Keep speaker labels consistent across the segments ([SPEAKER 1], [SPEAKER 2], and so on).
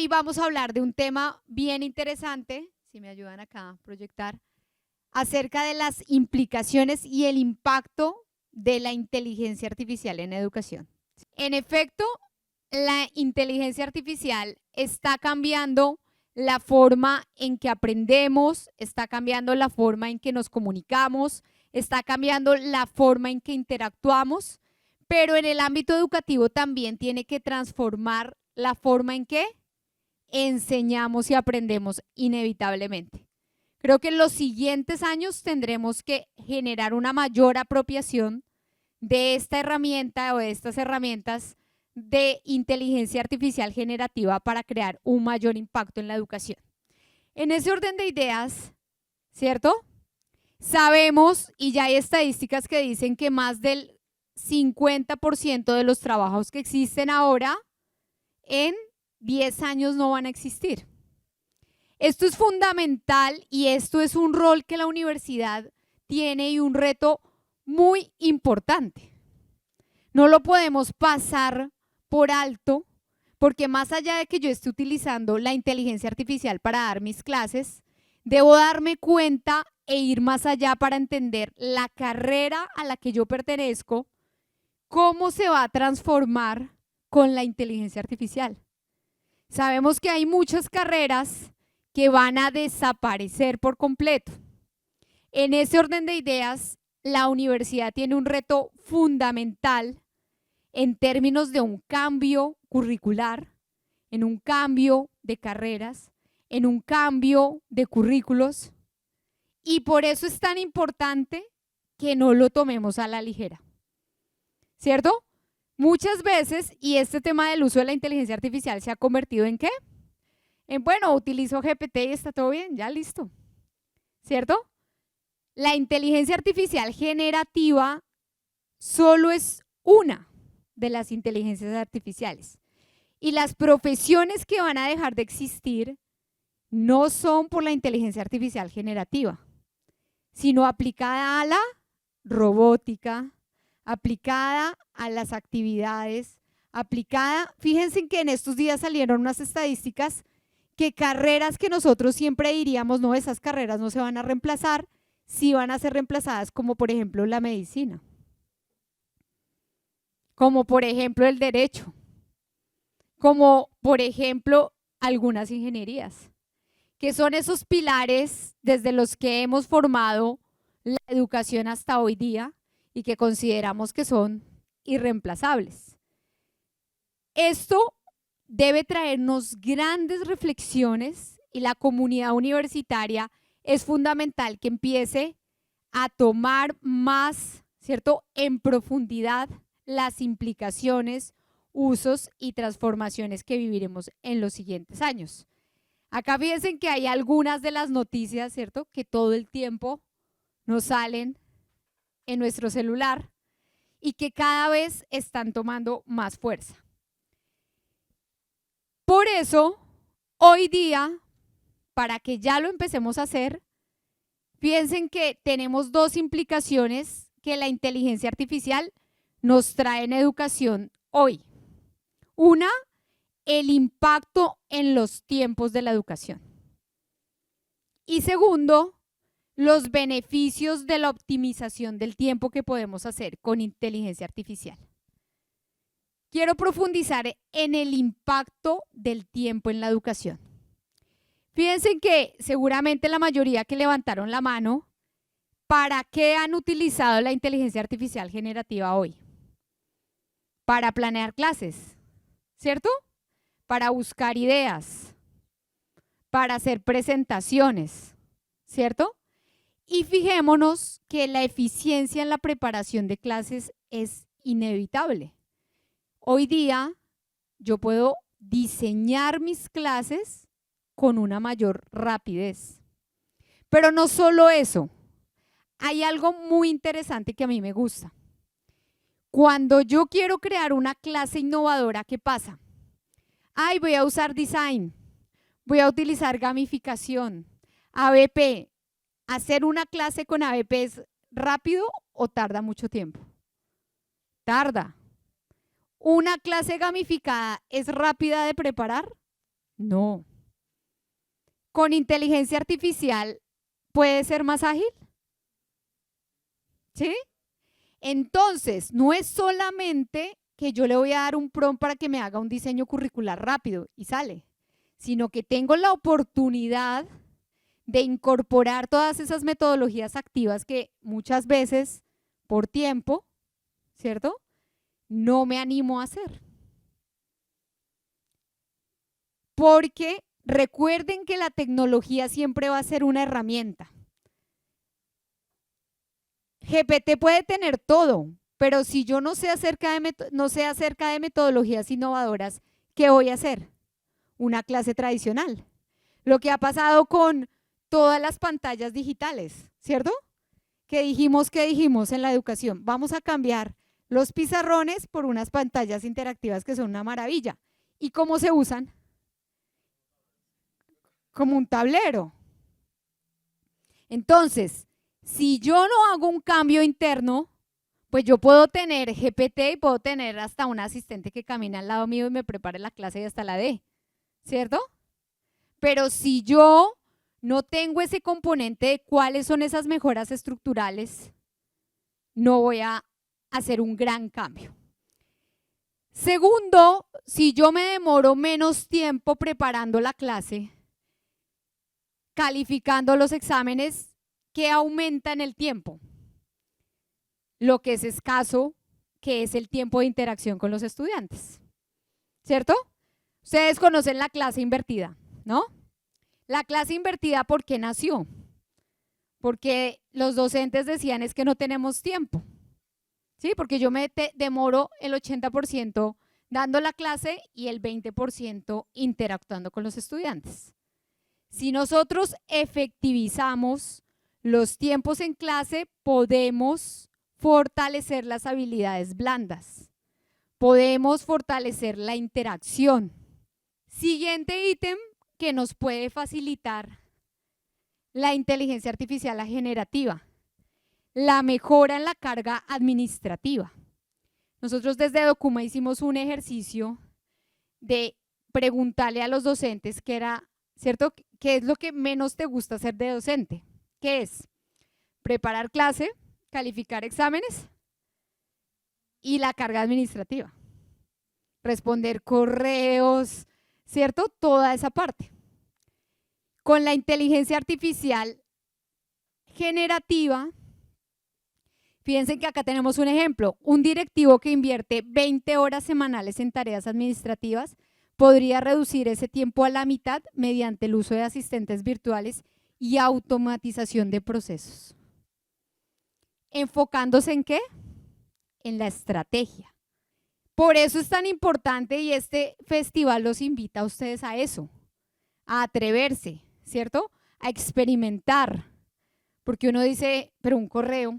[SPEAKER 1] hoy vamos a hablar de un tema bien interesante, si me ayudan acá a proyectar, acerca de las implicaciones y el impacto de la inteligencia artificial en educación. En efecto, la inteligencia artificial está cambiando la forma en que aprendemos, está cambiando la forma en que nos comunicamos, está cambiando la forma en que interactuamos, pero en el ámbito educativo también tiene que transformar la forma en que enseñamos y aprendemos inevitablemente. Creo que en los siguientes años tendremos que generar una mayor apropiación de esta herramienta o de estas herramientas de inteligencia artificial generativa para crear un mayor impacto en la educación. En ese orden de ideas, ¿cierto? Sabemos, y ya hay estadísticas que dicen que más del 50% de los trabajos que existen ahora en 10 años no van a existir. Esto es fundamental y esto es un rol que la universidad tiene y un reto muy importante. No lo podemos pasar por alto porque más allá de que yo esté utilizando la inteligencia artificial para dar mis clases, debo darme cuenta e ir más allá para entender la carrera a la que yo pertenezco, cómo se va a transformar con la inteligencia artificial. Sabemos que hay muchas carreras que van a desaparecer por completo. En ese orden de ideas, la universidad tiene un reto fundamental en términos de un cambio curricular, en un cambio de carreras, en un cambio de currículos, y por eso es tan importante que no lo tomemos a la ligera. ¿Cierto? Muchas veces, y este tema del uso de la inteligencia artificial se ha convertido en ¿qué? En, bueno, utilizo GPT y está todo bien, ya listo. ¿Cierto? La inteligencia artificial generativa solo es una de las inteligencias artificiales. Y las profesiones que van a dejar de existir no son por la inteligencia artificial generativa, sino aplicada a la robótica, aplicada a las actividades, aplicada, fíjense que en estos días salieron unas estadísticas que carreras que nosotros siempre diríamos, no, esas carreras no se van a reemplazar, sí van a ser reemplazadas, como por ejemplo la medicina, como por ejemplo el derecho, como por ejemplo algunas ingenierías, que son esos pilares desde los que hemos formado la educación hasta hoy día y que consideramos que son irreemplazables. Esto debe traernos grandes reflexiones y la comunidad universitaria es fundamental que empiece a tomar más, ¿cierto?, en profundidad las implicaciones, usos y transformaciones que viviremos en los siguientes años. Acá fíjense que hay algunas de las noticias, ¿cierto?, que todo el tiempo nos salen en nuestro celular y que cada vez están tomando más fuerza. Por eso, hoy día, para que ya lo empecemos a hacer, piensen que tenemos dos implicaciones que la inteligencia artificial nos trae en educación hoy. Una, el impacto en los tiempos de la educación. Y segundo, los beneficios de la optimización del tiempo que podemos hacer con inteligencia artificial. Quiero profundizar en el impacto del tiempo en la educación. Fíjense que seguramente la mayoría que levantaron la mano, ¿para qué han utilizado la inteligencia artificial generativa hoy? Para planear clases, ¿cierto? Para buscar ideas, para hacer presentaciones, ¿cierto? Y fijémonos que la eficiencia en la preparación de clases es inevitable. Hoy día yo puedo diseñar mis clases con una mayor rapidez. Pero no solo eso, hay algo muy interesante que a mí me gusta. Cuando yo quiero crear una clase innovadora, ¿qué pasa? Ay, voy a usar design, voy a utilizar gamificación, ABP. ¿Hacer una clase con ABP es rápido o tarda mucho tiempo? Tarda. ¿Una clase gamificada es rápida de preparar? No. Con inteligencia artificial puede ser más ágil. ¿Sí? Entonces, no es solamente que yo le voy a dar un prompt para que me haga un diseño curricular rápido y sale, sino que tengo la oportunidad de incorporar todas esas metodologías activas que muchas veces, por tiempo, ¿cierto?, no me animo a hacer. Porque recuerden que la tecnología siempre va a ser una herramienta. GPT puede tener todo, pero si yo no sé acerca de metodologías innovadoras, ¿qué voy a hacer? Una clase tradicional. Lo que ha pasado con todas las pantallas digitales, ¿cierto? ¿Qué dijimos en la educación? Vamos a cambiar los pizarrones por unas pantallas interactivas que son una maravilla. ¿Y cómo se usan? Como un tablero. Entonces, si yo no hago un cambio interno, pues yo puedo tener GPT y puedo tener hasta un asistente que camina al lado mío y me prepare la clase y hasta la dé, ¿cierto? Pero si yo no tengo ese componente de cuáles son esas mejoras estructurales, no voy a hacer un gran cambio. Segundo, si yo me demoro menos tiempo preparando la clase, calificando los exámenes, ¿qué aumenta en el tiempo? Lo que es escaso, que es el tiempo de interacción con los estudiantes, ¿cierto? Ustedes conocen la clase invertida, ¿no? La clase invertida, ¿por qué nació? Porque los docentes decían es que no tenemos tiempo, ¿sí? Porque yo me demoro el 80% dando la clase y el 20% interactuando con los estudiantes. Si nosotros efectivizamos los tiempos en clase, podemos fortalecer las habilidades blandas. Podemos fortalecer la interacción. Siguiente ítem que nos puede facilitar la inteligencia artificial generativa, la mejora en la carga administrativa. Nosotros desde Documa hicimos un ejercicio de preguntarle a los docentes que era, ¿cierto?, ¿qué es lo que menos te gusta hacer de docente? ¿Qué es? Preparar clase, calificar exámenes y la carga administrativa. Responder correos, ¿cierto? Toda esa parte. Con la inteligencia artificial generativa, fíjense que acá tenemos un ejemplo. Un directivo que invierte 20 horas semanales en tareas administrativas podría reducir ese tiempo a la mitad mediante el uso de asistentes virtuales y automatización de procesos. ¿Enfocándose en qué? En la estrategia. Por eso es tan importante y este festival los invita a ustedes a eso, a atreverse, ¿cierto? A experimentar. Porque uno dice, pero un correo,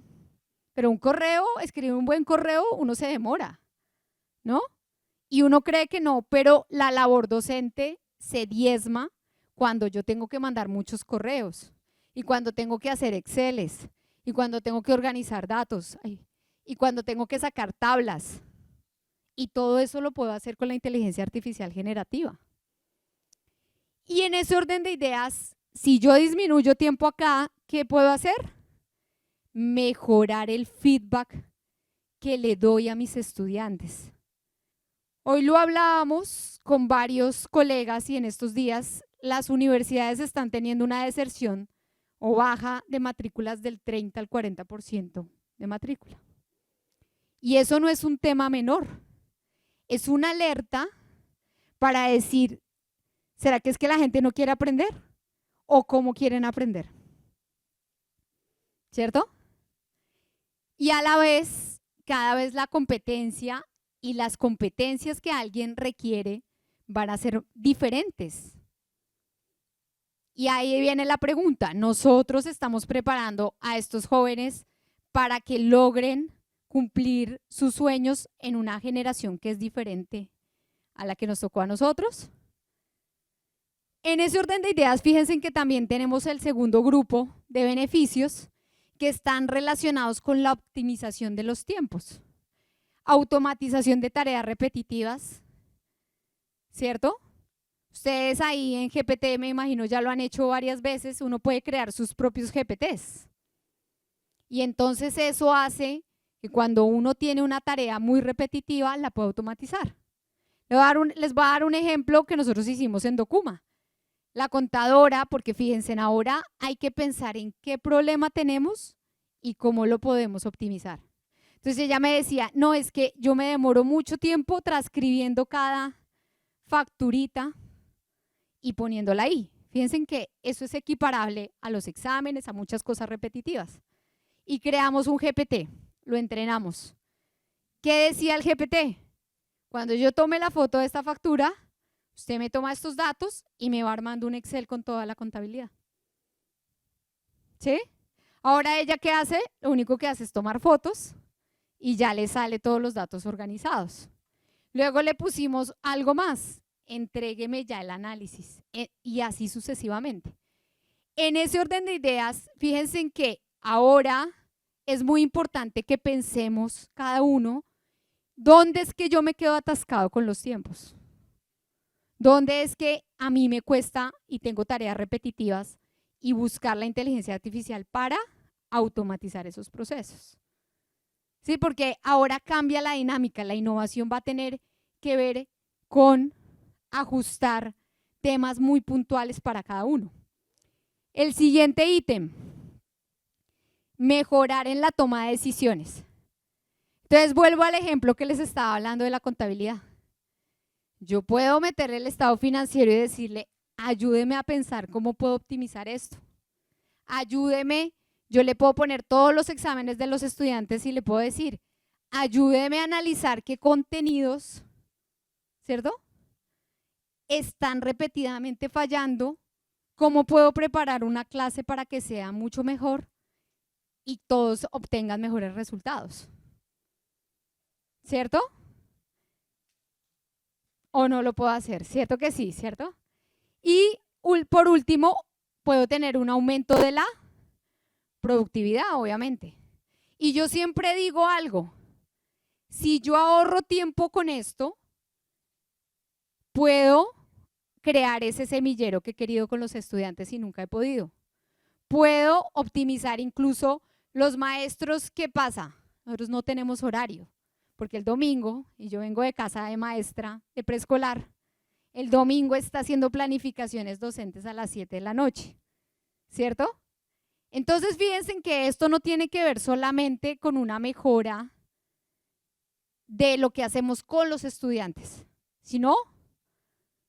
[SPEAKER 1] escribir un buen correo, uno se demora, ¿no? Y uno cree que no, pero la labor docente se diezma cuando yo tengo que mandar muchos correos y cuando tengo que hacer Exceles y cuando tengo que organizar datos y cuando tengo que sacar tablas. Y todo eso lo puedo hacer con la inteligencia artificial generativa. Y en ese orden de ideas, si yo disminuyo tiempo acá, ¿qué puedo hacer? Mejorar el feedback que le doy a mis estudiantes. Hoy lo hablábamos con varios colegas y en estos días las universidades están teniendo una deserción o baja de matrículas del 30 al 40% de matrícula. Y eso no es un tema menor, es una alerta para decir, ¿será que es que la gente no quiere aprender? ¿O cómo quieren aprender? ¿Cierto? Y a la vez, cada vez la competencia y las competencias que alguien requiere van a ser diferentes. Y ahí viene la pregunta, ¿nosotros estamos preparando a estos jóvenes para que logren cumplir sus sueños en una generación que es diferente a la que nos tocó a nosotros? En ese orden de ideas, fíjense que también tenemos el segundo grupo de beneficios que están relacionados con la optimización de los tiempos. Automatización de tareas repetitivas, ¿cierto? Ustedes ahí en GPT, me imagino, ya lo han hecho varias veces, uno puede crear sus propios GPTs. Y entonces eso hace que cuando uno tiene una tarea muy repetitiva, la puede automatizar. Les voy a dar un ejemplo que nosotros hicimos en Documa. La contadora, porque fíjense, ahora hay que pensar en qué problema tenemos y cómo lo podemos optimizar. Entonces ella me decía, no, es que yo me demoro mucho tiempo transcribiendo cada facturita y poniéndola ahí. Fíjense que eso es equiparable a los exámenes, a muchas cosas repetitivas. Y creamos un GPT, lo entrenamos. ¿Qué decía el GPT? Cuando yo tome la foto de esta factura, usted me toma estos datos y me va armando un Excel con toda la contabilidad. ¿Sí? Ahora ella, ¿qué hace? Lo único que hace es tomar fotos y ya le sale todos los datos organizados. Luego le pusimos algo más, entrégueme ya el análisis y así sucesivamente. En ese orden de ideas, fíjense en que ahora es muy importante que pensemos cada uno dónde es que yo me quedo atascado con los tiempos, dónde es que a mí me cuesta y tengo tareas repetitivas y buscar la inteligencia artificial para automatizar esos procesos. Sí, porque ahora cambia la dinámica, la innovación va a tener que ver con ajustar temas muy puntuales para cada uno. El siguiente ítem, mejorar en la toma de decisiones. Entonces vuelvo al ejemplo que les estaba hablando de la contabilidad. Yo puedo meterle el estado financiero y decirle, ayúdeme a pensar cómo puedo optimizar esto. Ayúdeme, yo le puedo poner todos los exámenes de los estudiantes y le puedo decir, ayúdeme a analizar qué contenidos, ¿cierto?, están repetidamente fallando, cómo puedo preparar una clase para que sea mucho mejor y todos obtengan mejores resultados. ¿Cierto? ¿O no lo puedo hacer? ¿Cierto que sí? ¿Cierto? Y por último, puedo tener un aumento de la productividad, obviamente. Y yo siempre digo algo, si yo ahorro tiempo con esto, puedo crear ese semillero que he querido con los estudiantes y nunca he podido. Puedo optimizar incluso los maestros. ¿Qué pasa? Nosotros no tenemos horario, porque el domingo, y yo vengo de casa de maestra de preescolar, el domingo está haciendo planificaciones docentes a las 7 de la noche, ¿cierto? Entonces fíjense que esto no tiene que ver solamente con una mejora de lo que hacemos con los estudiantes, sino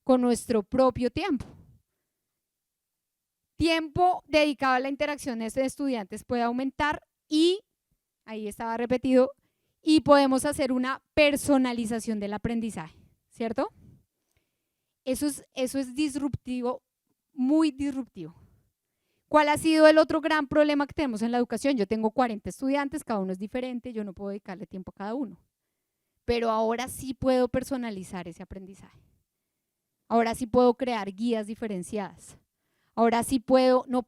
[SPEAKER 1] con nuestro propio tiempo. Tiempo dedicado a la interacción de estudiantes puede aumentar y, ahí estaba repetido, y podemos hacer una personalización del aprendizaje, ¿cierto? Eso es disruptivo, muy disruptivo. ¿Cuál ha sido el otro gran problema que tenemos en la educación? Yo tengo 40 estudiantes, cada uno es diferente, yo no puedo dedicarle tiempo a cada uno. Pero ahora sí puedo personalizar ese aprendizaje. Ahora sí puedo crear guías diferenciadas. Ahora sí puedo, no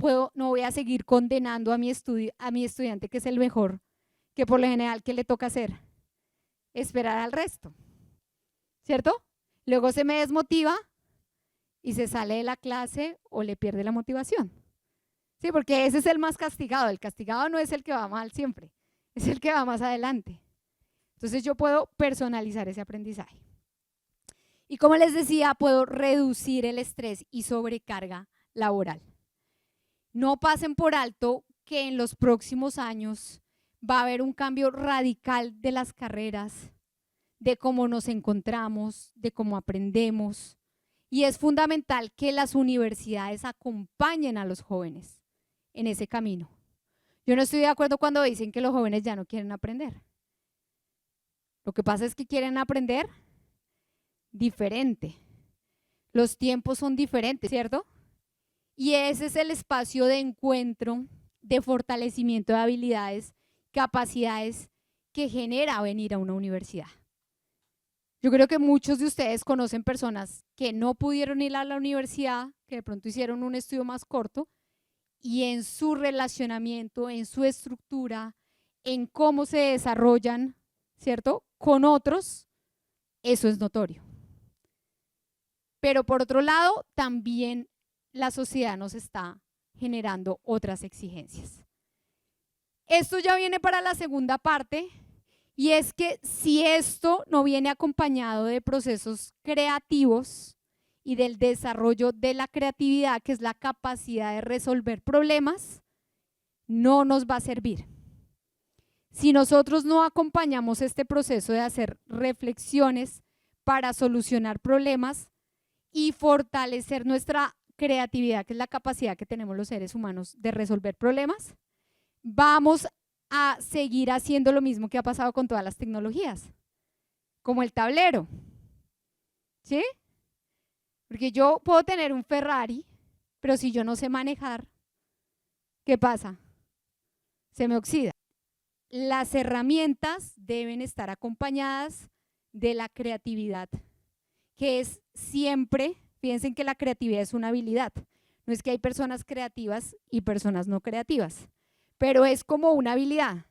[SPEAKER 1] voy a seguir condenando a mi estudiante que es el mejor, que por lo general, ¿qué le toca hacer? Esperar al resto, ¿cierto? Luego se me desmotiva y se sale de la clase o le pierde la motivación. Sí, porque ese es el más castigado. El castigado no es el que va mal siempre, es el que va más adelante. Entonces yo puedo personalizar ese aprendizaje. Y como les decía, puedo reducir el estrés y sobrecarga laboral. No pasen por alto que en los próximos años va a haber un cambio radical de las carreras, de cómo nos encontramos, de cómo aprendemos. Y es fundamental que las universidades acompañen a los jóvenes en ese camino. Yo no estoy de acuerdo cuando dicen que los jóvenes ya no quieren aprender. Lo que pasa es que quieren aprender diferente. Los tiempos son diferentes, ¿cierto? Y ese es el espacio de encuentro, de fortalecimiento de habilidades, capacidades que genera venir a una universidad. Yo creo que muchos de ustedes conocen personas que no pudieron ir a la universidad, que de pronto hicieron un estudio más corto, y en su relacionamiento, en su estructura, en cómo se desarrollan, ¿cierto?, con otros, eso es notorio. Pero por otro lado, también la sociedad nos está generando otras exigencias. Esto ya viene para la segunda parte, y es que si esto no viene acompañado de procesos creativos y del desarrollo de la creatividad, que es la capacidad de resolver problemas, no nos va a servir. Si nosotros no acompañamos este proceso de hacer reflexiones para solucionar problemas y fortalecer nuestra creatividad, que es la capacidad que tenemos los seres humanos de resolver problemas, vamos a seguir haciendo lo mismo que ha pasado con todas las tecnologías, como el tablero, ¿sí? Porque yo puedo tener un Ferrari, pero si yo no sé manejar, ¿qué pasa? Se me oxida. Las herramientas deben estar acompañadas de la creatividad, que es siempre, fíjense que la creatividad es una habilidad, no es que hay personas creativas y personas no creativas, pero es como una habilidad.